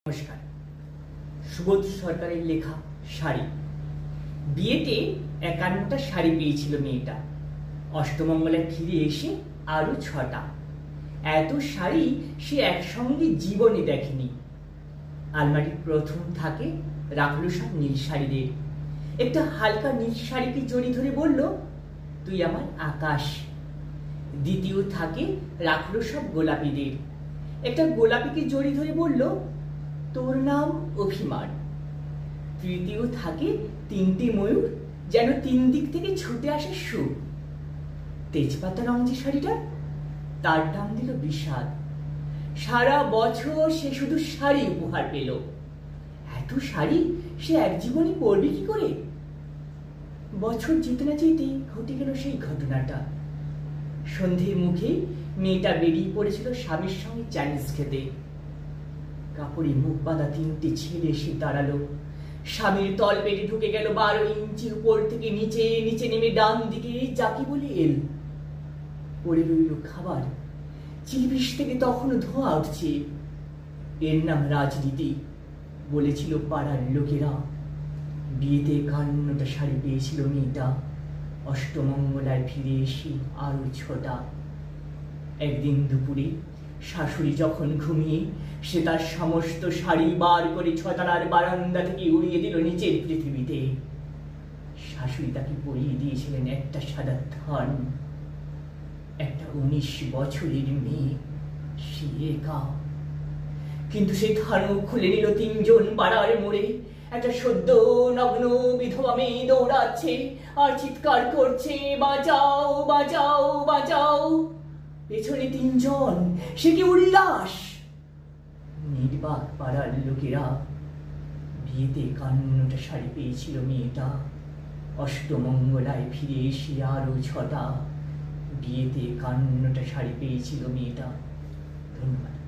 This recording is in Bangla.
নমস্কার। সুবোধ সরকারের লেখা শাড়ি। বিয়েতে ৫১টা শাড়ি পেয়েছিল মেয়েটা। অষ্টমঙ্গলায় ফিরে এসে আরো ৬টা। এত শাড়ি সে একসঙ্গে জীবনে দেখেনি। আলমারির প্রথম থাকে রাখলো সব নীল শাড়িদের। একটা হালকা নীল শাড়িকে জড়ি ধরে বলল, তুই আমার আকাশ। দ্বিতীয় থাকে রাখলো সব গোলাপিদের। একটা গোলাপিকে জড়ি ধরে বলল, তোর নাম অভিমান। তৃতীয় থাকে ৩টে ময়ূর, যেন ৩ দিক থেকে ছুটে আসে সুখ। তেজপাতা রং যে শাড়িটা, তার নাম দিল বিষাদ। সারা বছর সে শুধু শাড়ি উপহার পেল। এত শাড়ি সে এক জীবনে পরবে কি করে? বছর যেতে না যেতে ঘটে গেল সেই ঘটনাটা। সন্ধ্যের মুখে মেয়েটা বেরিয়ে পড়েছিল স্বামীর সঙ্গে চাইনিজ খেতে। কাপড়ে মুখ বাঁধা ৩টে ছেলে এসে দাঁড়ালো। স্বামীর তল পেটে ঢুকে গেল ১২ ইঞ্চি উপর থেকে নিচে নিচে নেমে ডান দিকে যাকে বলে এল। পড়ে রইল খাবার। চিলবিশ থেকে তখনও ধোঁয়া উঠছে। এর নাম রাজনীতি, বলেছিল পাড়ার লোকেরা। বিয়েতে ৫১টা শাড়ি পেয়েছিল মেয়েটা। অষ্টমঙ্গলায় ফিরে এসে আরো ৬টা। একদিন দুপুরে শাশুড়ি যখন ঘুমিয়ে, সে তার সমস্ত শাড়ি বার করে ৬তলার বারান্দা থেকে উড়িয়ে দিল নিচের পৃথিবীতে। শাশুড়ি তাকে পরিয়ে দিয়েছিলেন একটা সাদা থান। একটা ১৯ বছরের মেয়ে, সে একা। কিন্তু সেই থানও খুলে নিল ৩জন পাড়ার মোড়ে। একটা সদ্য নগ্ন বিধবা মেয়ে দৌড়াচ্ছে আর চিৎকার করছে, বাঁচাও বাঁচাও বাঁচাও। পেছনে ৩জন, সে কি উল্লাস! নির্বাক পাড়ার লোকেরা। বিয়েতে ৫১টা শাড়ি পেয়েছিল মেয়েটা। অষ্টমঙ্গলায় ফিরে এসে আরো ৬টা। বিয়েতে ৫১টা শাড়ি পেয়েছিল মেয়েটা। ধন্যবাদ।